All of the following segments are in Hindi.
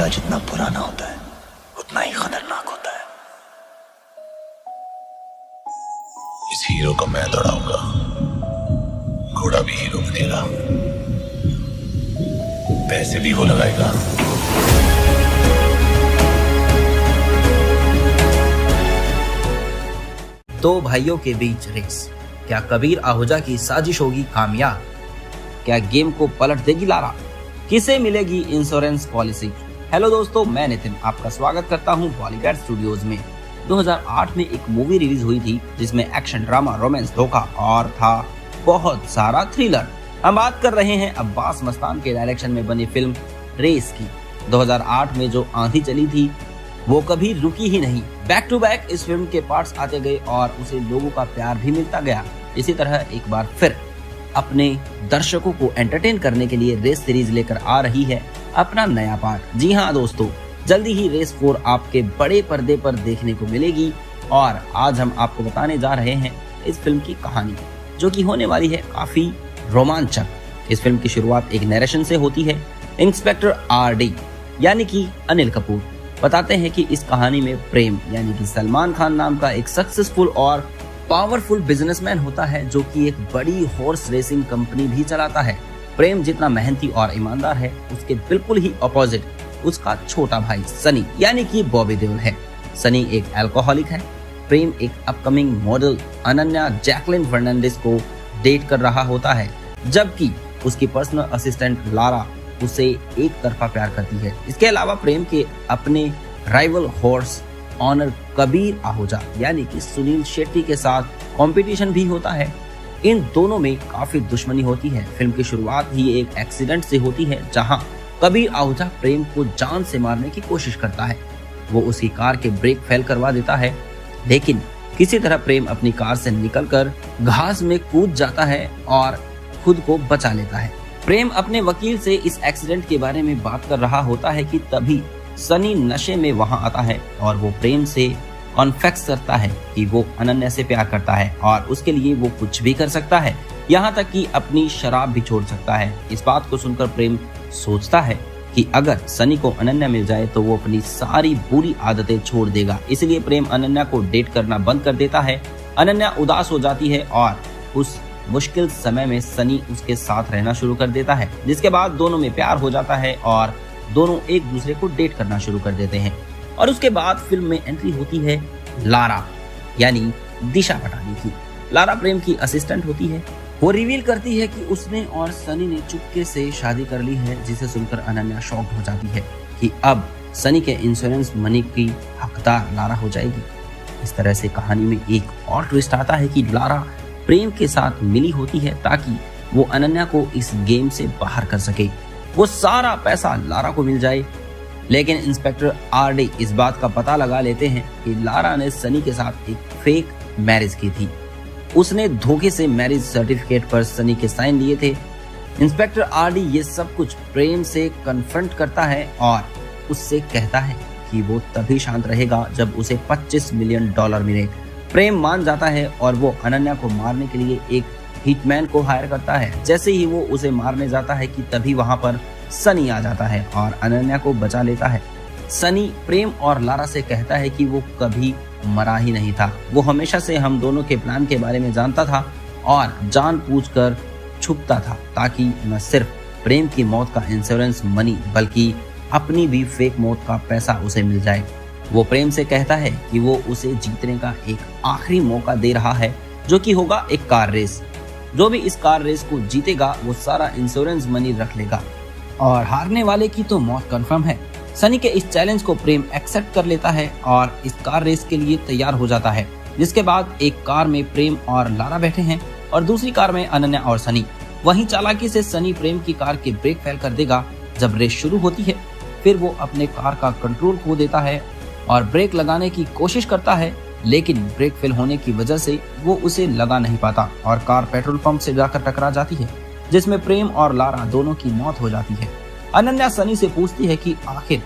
घोड़ा जितना पुराना होता है उतना ही खतरनाक होता है। इस हीरो को मैं दौड़ाऊंगा, घोड़ा भी हीरो बनेगा, पैसे भी वो लगाएगा। दो भाइयों के बीच रेस, क्या कबीर आहूजा की साजिश होगी कामयाब? क्या गेम को पलट देगी लारा? किसे मिलेगी इंश्योरेंस पॉलिसी? हेलो दोस्तों, मैं नितिन आपका स्वागत करता हूं बॉलीवुड स्टूडियोज में। 2008 में एक मूवी रिलीज हुई थी जिसमें एक्शन, ड्रामा, रोमांस, धोखा और था बहुत सारा थ्रिलर। हम बात कर रहे हैं अब्बास मस्तान के डायरेक्शन में बनी फिल्म रेस की। 2008 में जो आंधी चली थी वो कभी रुकी ही नहीं। बैक टू बैक इस फिल्म के पार्ट्स आते गए और उसे लोगों का प्यार भी मिलता गया। इसी तरह एक बार फिर अपने दर्शकों को एंटरटेन करने के लिए रेस सीरीज लेकर आ रही है अपना नया पार्ट। जी हाँ दोस्तों, जल्दी ही रेस 4 आपके बड़े पर्दे पर देखने को मिलेगी और आज हम आपको बताने जा रहे हैं इस फिल्म की कहानी, जो कि होने वाली है काफी रोमांचक। इस फिल्म की शुरुआत एक नरेशन से होती है। इंस्पेक्टर RD यानी कि अनिल कपूर बताते हैं कि इस कहानी में प्रेम यानी कि सलमान खान नाम का एक सक्सेसफुल और पावरफुल बिजनेसमैन होता है, जो कि एक बड़ी हॉर्स रेसिंग कंपनी भी चलाता है। प्रेम जितना मेहनती और ईमानदार है, उसके बिल्कुल ही अपोजिट उसका छोटा भाई सनी यानी कि बॉबी देओल है। सनी एक अल्कोहलिक है। प्रेम एक upcoming model Ananya Jacqueline Fernandes को डेट कर रहा होता है, जबकि उसकी पर्सनल असिस्टेंट लारा उसे एक तरफा प्यार करती है। इसके अलावा प्रेम के अपने rival horse owner Kabir Ahuja यानी कि सुनील शेट्टी के साथ कंपटीशन भी होता है। इन दोनों में काफी दुश्मनी होती है। फिल्म की शुरुआत ही एक एक्सीडेंट से होती है, जहां कबीर आहूजा प्रेम को जान से मारने की कोशिश करता है। वो उसकी कार के ब्रेक फेल करवा देता है, लेकिन किसी तरह प्रेम अपनी कार से निकलकर घास में कूद जाता है और खुद को बचा लेता है। प्रेम अपने वकील से इस एक्सीडेंट के बारे में बात कर रहा होता है कि तभी सनी नशे में वहां आता है और वो प्रेम से कॉन्फेस करता है कि वो अनन्या से प्यार करता है और उसके लिए वो कुछ भी कर सकता है, यहाँ तक कि अपनी शराब भी छोड़ सकता है। इस बात को सुनकर प्रेम सोचता है कि अगर सनी को अनन्या मिल जाए तो वो अपनी सारी बुरी आदतें छोड़ देगा। इसलिए प्रेम अनन्या को डेट करना बंद कर देता है। अनन्या उदास हो जाती है और उस मुश्किल समय में सनी उसके साथ रहना शुरू कर देता है, जिसके बाद दोनों में प्यार हो जाता है और दोनों एक दूसरे को डेट करना शुरू कर देते हैं। और उसके बाद फिल्म में एंट्री होती है लारा यानी दिशा पटानी की। लारा प्रेम की असिस्टेंट होती है। वो रिवील करती है कि उसने और सनी ने चुपके से शादी कर ली है, जिसे सुनकर अनन्या शॉक्ड हो जाती है कि अब सनी के इंश्योरेंस मनी की हकदार लारा हो जाएगी। इस तरह से कहानी में एक और ट्विस्ट आता है कि लारा प्रेम के साथ मिली होती है ताकि वो अनन्या को इस गेम से बाहर कर सके, वो सारा पैसा लारा को मिल जाए। लेकिन इंस्पेक्टर RD इस बात का पता लगा लेते हैं कि लारा ने सनी के साथ एक फेक मैरिज की थी। उसने धोखे से मैरिज सर्टिफिकेट पर सनी के साइन लिए थे। इंस्पेक्टर RD ये सब कुछ प्रेम से कन्फ्रंट करता है और उससे कहता है कि वो तभी शांत रहेगा जब उसे $25 मिलियन मिले। प्रेम मान जाता है और वो अनन्या को मारने के लिए एक हिटमैन को हायर करता है। जैसे ही वो उसे मारने जाता है कि तभी वहां पर सनी आ जाता है और अनन्या को बचा लेता है। सनी प्रेम और लारा से कहता है कि वो कभी मरा ही नहीं था, वो हमेशा से हम दोनों के प्लान के बारे में जानता था और जानबूझकर छुपता था ताकि न सिर्फ प्रेम की मौत का इंश्योरेंस मनी बल्कि अपनी भी फेक मौत का पैसा उसे मिल जाए। वो प्रेम से कहता है कि वो उसे जीतने का एक आखिरी मौका दे रहा है, जो कि होगा एक कार रेस। जो भी इस कार रेस को जीतेगा वो सारा इंश्योरेंस मनी रख लेगा और हारने वाले की तो मौत कंफर्म है। सनी के इस चैलेंज को प्रेम एक्सेप्ट कर लेता है और इस कार रेस के लिए तैयार हो जाता है, जिसके बाद एक कार में प्रेम और लारा बैठे हैं और दूसरी कार में अनन्या और सनी। वहीं चालाकी से सनी प्रेम की कार के ब्रेक फेल कर देगा जब रेस शुरू होती है। फिर वो अपने कार का कंट्रोल खो देता है और ब्रेक लगाने की कोशिश करता है, लेकिन ब्रेक फेल होने की वजह से वो उसे लगा नहीं पाता और कार पेट्रोल पंप से जाकर टकरा जाती है, जिसमें प्रेम और लारा दोनों की मौत हो जाती है। अनन्या सनी से पूछती है कि आखिर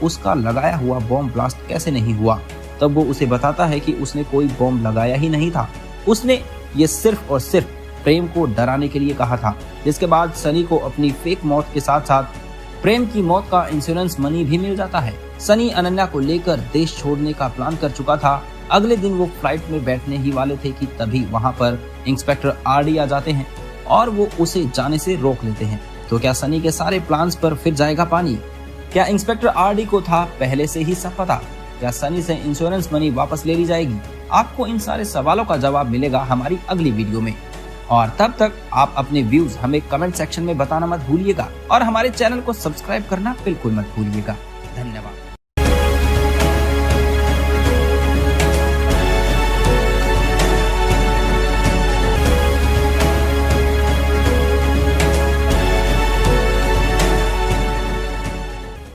उसका लगाया हुआ बॉम्ब ब्लास्ट कैसे नहीं हुआ। तब वो उसे बताता है कि उसने कोई बॉम्ब लगाया ही नहीं था, उसने ये सिर्फ और सिर्फ प्रेम को डराने के लिए कहा था। जिसके बाद सनी को अपनी फेक मौत के साथ साथ प्रेम की मौत का इंश्योरेंस मनी भी मिल जाता है। सनी अनन्या को लेकर देश छोड़ने का प्लान कर चुका था। अगले दिन वो फ्लाइट में बैठने ही वाले थे कि तभी वहाँ पर इंस्पेक्टर आरडी आ जाते हैं और वो उसे जाने से रोक लेते हैं। तो क्या सनी के सारे प्लान्स पर फिर जाएगा पानी? क्या इंस्पेक्टर आरडी को था पहले से ही सब पता? क्या सनी से इंश्योरेंस मनी वापस ले ली जाएगी? आपको इन सारे सवालों का जवाब मिलेगा हमारी अगली वीडियो में। और तब तक आप अपने व्यूज हमें कमेंट सेक्शन में बताना मत भूलिएगा और हमारे चैनल को सब्सक्राइब करना बिल्कुल मत भूलिएगा। धन्यवाद।